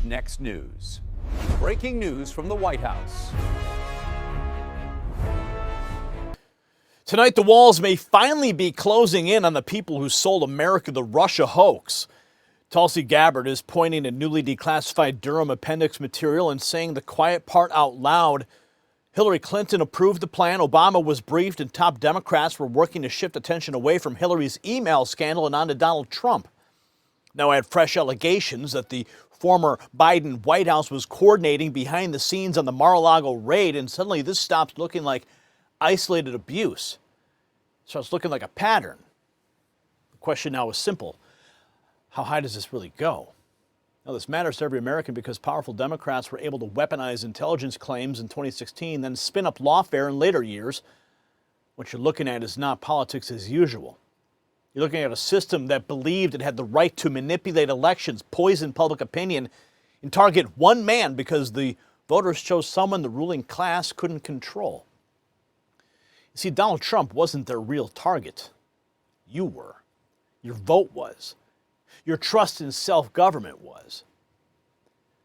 next news. Breaking news from the White House. Tonight, the walls may finally be closing in on the people who sold America the Russia hoax. Tulsi Gabbard is pointing to newly declassified Durham appendix material and saying the quiet part out loud. Hillary Clinton approved the plan, Obama was briefed, and top Democrats were working to shift attention away from Hillary's email scandal and onto Donald Trump. Now add fresh allegations that the former Biden White House was coordinating behind the scenes on the Mar-a-Lago raid, and suddenly this stops looking like isolated abuse. It starts looking like a pattern. The question now is simple. How high does this really go? Now, this matters to every American because powerful Democrats were able to weaponize intelligence claims in 2016, then spin up lawfare in later years. What you're looking at is not politics as usual. You're looking at a system that believed it had the right to manipulate elections, poison public opinion, and target one man because the voters chose someone the ruling class couldn't control. You see, Donald Trump wasn't their real target. You were. Your vote was. Your trust in self-government was.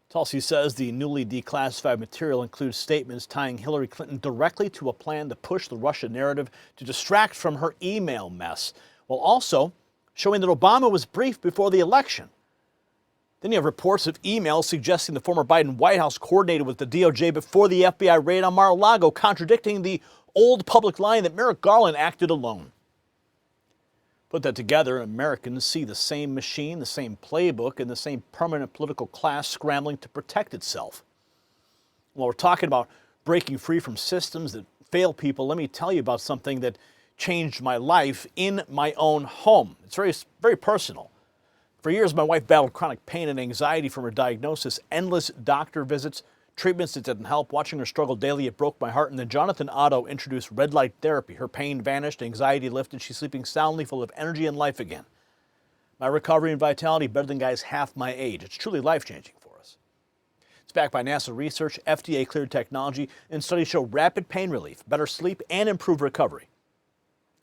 Tulsi says the newly declassified material includes statements tying Hillary Clinton directly to a plan to push the Russia narrative to distract from her email mess, while also showing that Obama was briefed before the election. Then you have reports of emails suggesting the former Biden White House coordinated with the DOJ before the FBI raid on Mar-a-Lago, contradicting the old public line that Merrick Garland acted alone. Put that together, Americans see the same machine, the same playbook, and the same permanent political class scrambling to protect itself. While we're talking about breaking free from systems that fail people, let me tell you about something that changed my life in my own home. It's very personal. For years, my wife battled chronic pain and anxiety from her diagnosis, endless doctor visits, treatments that didn't help. Watching her struggle daily, it broke my heart. And then Jonathan Otto introduced red light therapy. Her pain vanished, anxiety lifted. She's sleeping soundly, full of energy and life again. My recovery and vitality better than guys half my age. It's truly life-changing for us. It's backed by NASA research, FDA-cleared technology, and studies show rapid pain relief, better sleep, and improved recovery.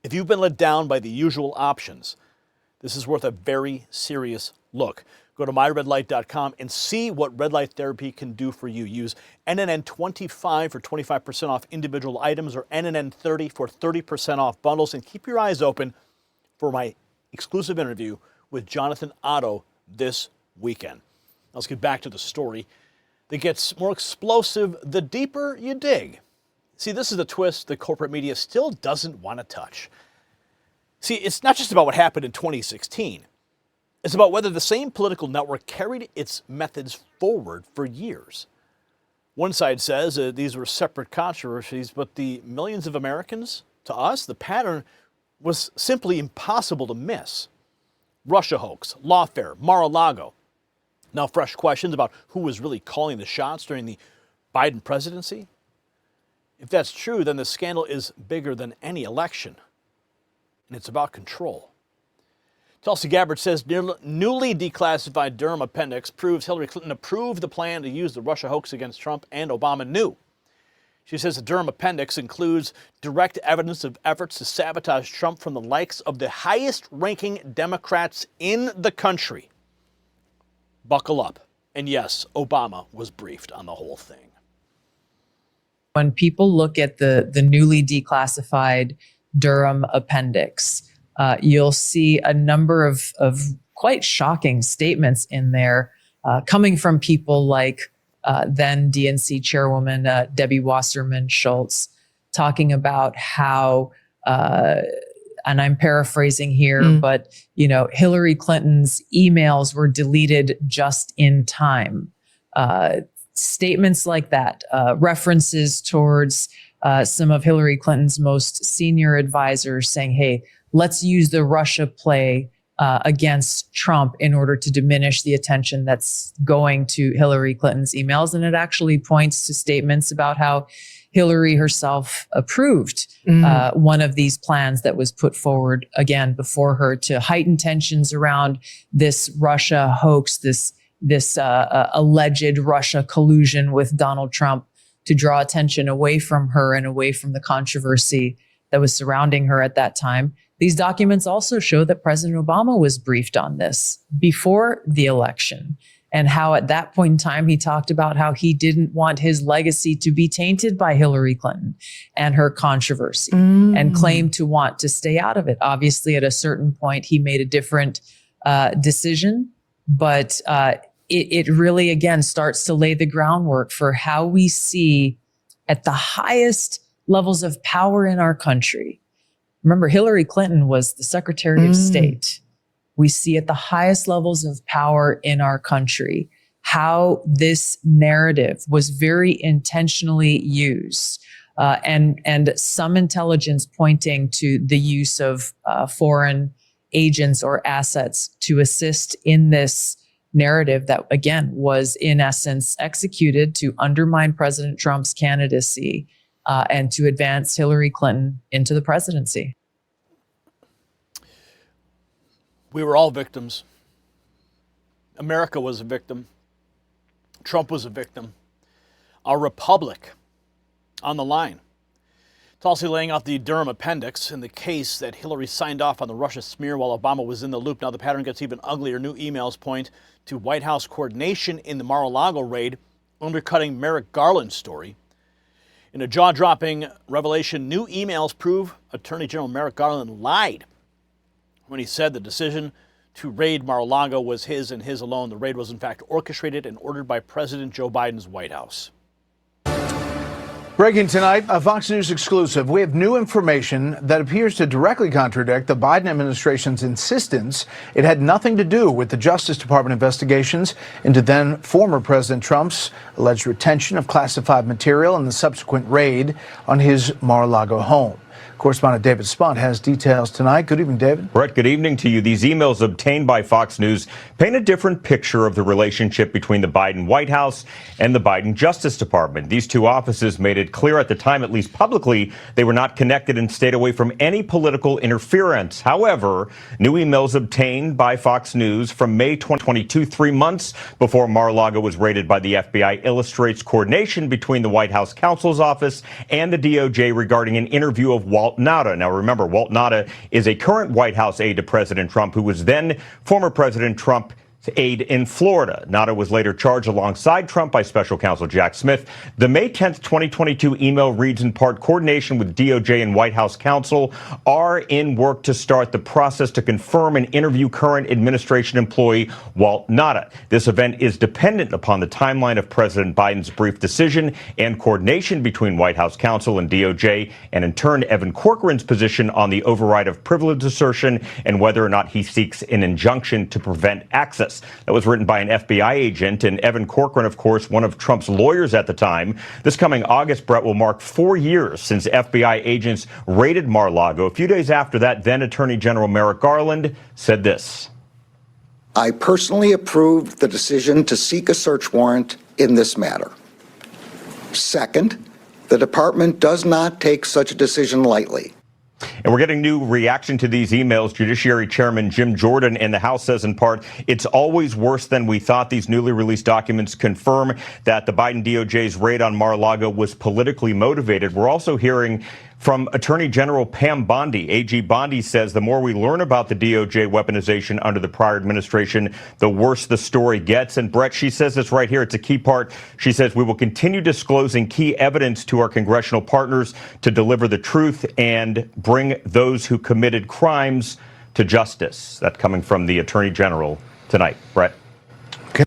If you've been let down by the usual options, this is worth a very serious look. Go to myredlight.com and see what red light therapy can do for you. Use NNN25 for 25% off individual items or NNN30 for 30% off bundles. And keep your eyes open for my exclusive interview with Jonathan Otto this weekend. Now let's get back to the story that gets more explosive the deeper you dig. See, this is the twist the corporate media still doesn't want to touch. See, it's not just about what happened in 2016. It's about whether the same political network carried its methods forward for years. One side says these were separate controversies, but the millions of Americans, to us, the pattern was simply impossible to miss. Russia hoax, lawfare, Mar-a-Lago. Now fresh questions about who was really calling the shots during the Biden presidency. If that's true, then the scandal is bigger than any election, and it's about control. Tulsi Gabbard says newly declassified Durham appendix proves Hillary Clinton approved the plan to use the Russia hoax against Trump, and Obama knew. She says the Durham appendix includes direct evidence of efforts to sabotage Trump from the likes of the highest-ranking Democrats in the country. Buckle up. And yes, Obama was briefed on the whole thing. When people look at the newly declassified Durham appendix, you'll see a number of quite shocking statements in there coming from people like then DNC chairwoman Debbie Wasserman Schultz, talking about how, and I'm paraphrasing here, but Hillary Clinton's emails were deleted just in time. Statements like that, references towards some of Hillary Clinton's most senior advisors saying, hey, let's use the Russia play against Trump in order to diminish the attention that's going to Hillary Clinton's emails. And it actually points to statements about how Hillary herself approved one of these plans that was put forward again before her to heighten tensions around this Russia hoax, this alleged Russia collusion with Donald Trump, to draw attention away from her and away from the controversy that was surrounding her at that time. These documents also show that President Obama was briefed on this before the election. and how at that point in time, he talked about how he didn't want his legacy to be tainted by Hillary Clinton and her controversy, and claimed to want to stay out of it. Obviously, at a certain point, he made a different decision, but it really, again, starts to lay the groundwork for how we see at the highest levels of power in our country. Remember, Hillary Clinton was the Secretary of State. We see at the highest levels of power in our country how this narrative was very intentionally used, and some intelligence pointing to the use of foreign agents or assets to assist in this narrative that, again, was in essence executed to undermine President Trump's candidacy and to advance Hillary Clinton into the presidency. We were all victims. America was a victim. Trump was a victim. Our republic on the line. Tulsi laying out the Durham appendix in the case that Hillary signed off on the Russia smear while Obama was in the loop. Now the pattern gets even uglier. New emails point to White House coordination in the Mar-a-Lago raid, undercutting Merrick Garland's story. In a jaw-dropping revelation, new emails prove Attorney General Merrick Garland lied when he said the decision to raid Mar-a-Lago was his and his alone. The raid was in fact orchestrated and ordered by President Joe Biden's White House. Breaking tonight, a Fox News exclusive. We have new information that appears to directly contradict the Biden administration's insistence it had nothing to do with the Justice Department investigations into then former President Trump's alleged retention of classified material and the subsequent raid on his Mar-a-Lago home. Correspondent David Spunt has details tonight. Good evening, David. Brett, good evening to you. These emails obtained by Fox News paint a different picture of the relationship between the Biden White House and the Biden Justice Department. These two offices made it clear at the time, at least publicly, they were not connected and stayed away from any political interference. However, new emails obtained by Fox News from May 2022, 3 months before Mar-a-Lago was raided by the FBI, illustrates coordination between the White House counsel's office and the DOJ regarding an interview of Walt Nauta. Now, remember, Walt Nauta is a current White House aide to President Trump, who was then former President Trump aide in Florida. Nauta was later charged alongside Trump by special counsel Jack Smith. The May 10th, 2022 email reads in part, coordination with DOJ and White House counsel are in work to start the process to confirm and interview current administration employee Walt Nauta. This event is dependent upon the timeline of President Biden's brief decision and coordination between White House counsel and DOJ, and in turn, Evan Corcoran's position on the override of privilege assertion and whether or not he seeks an injunction to prevent access. That was written by an FBI agent, and Evan Corcoran, of course, one of Trump's lawyers at the time. This coming August, Brett, will mark 4 years since FBI agents raided Mar-a-Lago. A few days after that, then Attorney General Merrick Garland said this. I personally approved the decision to seek a search warrant in this matter. Second, the department does not take such a decision lightly. And we're getting new reaction to these emails. Judiciary Chairman Jim Jordan in the House says in part, it's always worse than we thought. These newly released documents confirm that the Biden DOJ's raid on Mar-a-Lago was politically motivated. We're also hearing from Attorney General Pam Bondi. AG Bondi says the more we learn about the DOJ weaponization under the prior administration, the worse the story gets. And Brett, she says this right here. It's a key part. She says we will continue disclosing key evidence to our congressional partners to deliver the truth and bring those who committed crimes to justice. That coming from the Attorney General tonight. Brett. Okay.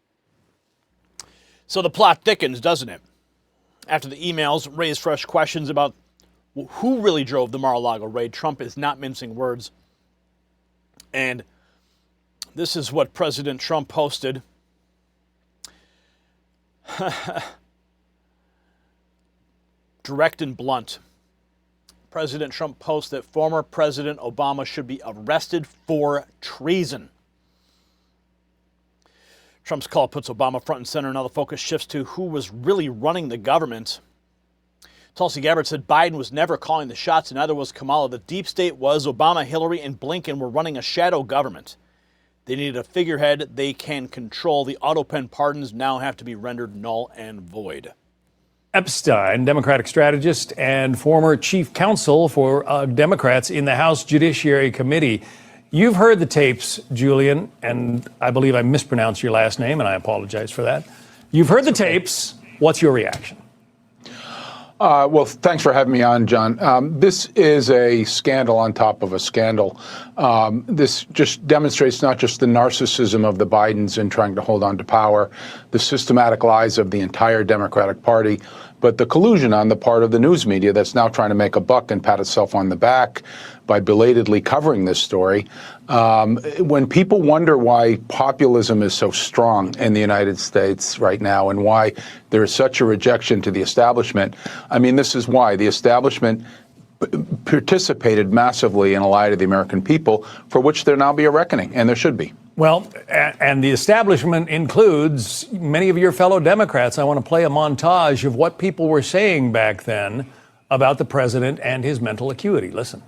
So the plot thickens, doesn't it? After the emails raise fresh questions about who really drove the Mar-a-Lago raid. Trump is not mincing words. And this is what President Trump posted. Direct and blunt. President Trump posts that former President Obama should be arrested for treason. Trump's call puts Obama front and center. Now the focus shifts to who was really running the government. Tulsi Gabbard said Biden was never calling the shots, and neither was Kamala. The deep state was Obama, Hillary, and Blinken were running a shadow government. They needed a figurehead they can control. The auto pen pardons now have to be rendered null and void. Epstein, Democratic strategist and former chief counsel for Democrats in the House Judiciary Committee. You've heard the tapes, Julian, and I believe I mispronounced your last name, and I apologize for that. You've heard the tapes. What's your reaction? Well, thanks for having me on, John. This is a scandal on top of a scandal. This just demonstrates not just the narcissism of the Bidens in trying to hold on to power, the systematic lies of the entire Democratic Party, but the collusion on the part of the news media that's now trying to make a buck and pat itself on the back by belatedly covering this story. When people wonder why populism is so strong in the United States right now and why there is such a rejection to the establishment, I mean, this is why. The establishment participated massively in a lie to the American people, for which there now be a reckoning, and there should be. Well, and the establishment includes many of your fellow Democrats. I want to play a montage of what people were saying back then about the president and his mental acuity. Listen.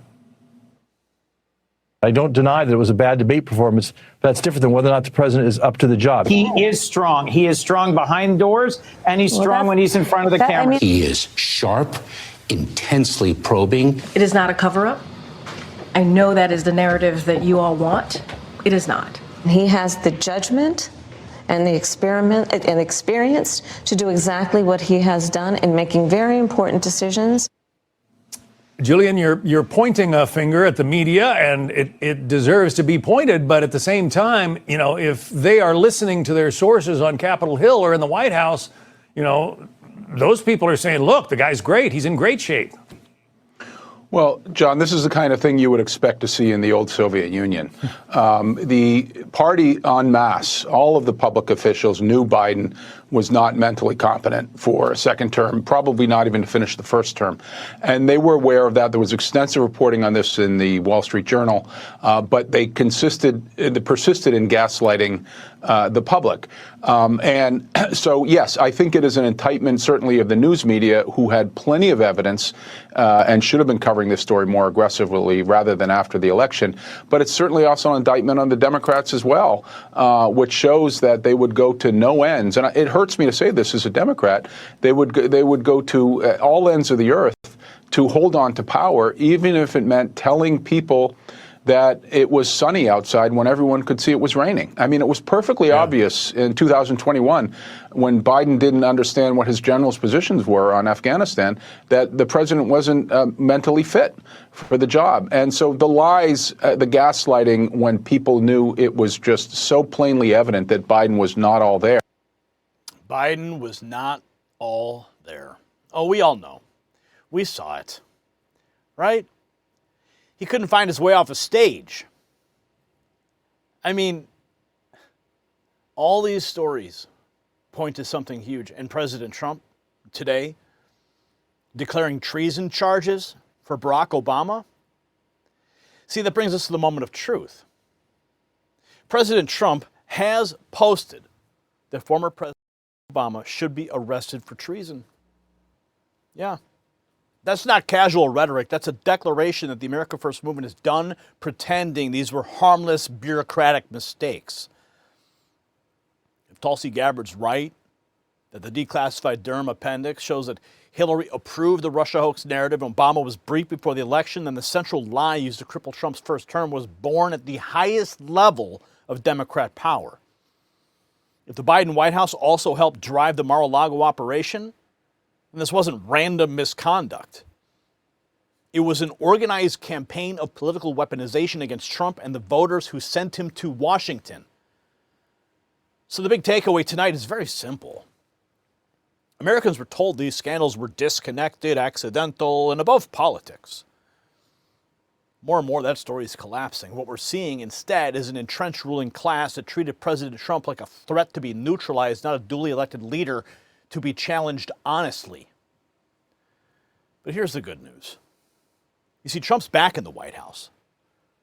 I don't deny that it was a bad debate performance. But that's different than whether or not the president is up to the job. He is strong. He is strong behind doors, and he's strong when he's in front of the camera. He is sharp, intensely probing. It is not a cover-up. I know that is the narrative that you all want. It is not. He has the judgment and the experience to do exactly what he has done in making very important decisions. Julian, you're pointing a finger at the media, and it deserves to be pointed. But at the same time, you know, if they are listening to their sources on Capitol Hill or in the White House, you know, those people are saying, look, the guy's great. He's in great shape. Well, John, this is the kind of thing you would expect to see in the old Soviet Union. The party en masse, all of the public officials knew Biden was not mentally competent for a second term, probably not even to finish the first term. And they were aware of that. There was extensive reporting on this in the Wall Street Journal, but they persisted in gaslighting the public. And so, yes, I think it is an indictment, certainly, of the news media, who had plenty of evidence and should have been covering this story more aggressively rather than after the election. But it's certainly also an indictment on the Democrats as well, which shows that they would go to no ends. And it hurts me to say this as a Democrat. They would go to all ends of the earth to hold on to power, even if it meant telling people that it was sunny outside when everyone could see it was raining. I mean, it was perfectly obvious in 2021 when Biden didn't understand what his generals' positions were on Afghanistan that the president wasn't mentally fit for the job. And so the lies, the gaslighting, when people knew it was just so plainly evident that Biden was not all there. Biden was not all there. Oh, we all know. We saw it, right? He couldn't find his way off a stage. I mean, all these stories point to something huge. And President Trump today declaring treason charges for Barack Obama. See, that brings us to the moment of truth. President Trump has posted that former President Obama should be arrested for treason. Yeah. That's not casual rhetoric. That's a declaration that the America First movement is done pretending these were harmless bureaucratic mistakes. If Tulsi Gabbard's right, that the declassified Durham appendix shows that Hillary approved the Russia hoax narrative and Obama was briefed before the election, then the central lie used to cripple Trump's first term was born at the highest level of Democrat power. If the Biden White House also helped drive the Mar-a-Lago operation, and this wasn't random misconduct. It was an organized campaign of political weaponization against Trump and the voters who sent him to Washington. So the big takeaway tonight is very simple. Americans were told these scandals were disconnected, accidental, and above politics. More and more, that story is collapsing. What we're seeing instead is an entrenched ruling class that treated President Trump like a threat to be neutralized, not a duly elected leader to be challenged honestly. But here's the good news. You see, Trump's back in the White House.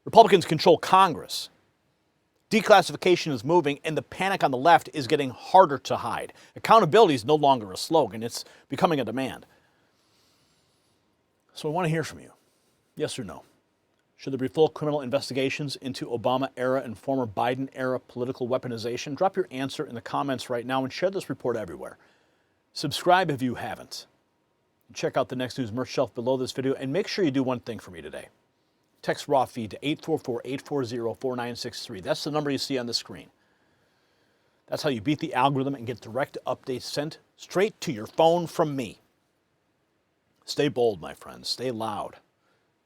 Republicans control Congress. Declassification is moving, and the panic on the left is getting harder to hide. Accountability is no longer a slogan. It's becoming a demand. So I want to hear from you. Yes or no? Should there be full criminal investigations into Obama-era and former Biden-era political weaponization? Drop your answer in the comments right now and share this report everywhere. Subscribe if you haven't. Check out the Next News merch shelf below this video, and make sure you do one thing for me today. Text raw feed to 844-840-4963. That's the number you see on the screen. That's how you beat the algorithm and get direct updates sent straight to your phone from me. Stay bold, my friends. Stay loud.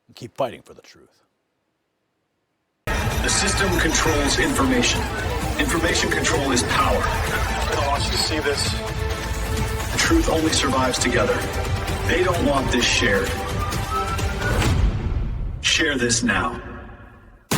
And keep fighting for the truth. The system controls information. Information control is power. I want you to see this. The truth only survives together. They don't want this shared. Share this now.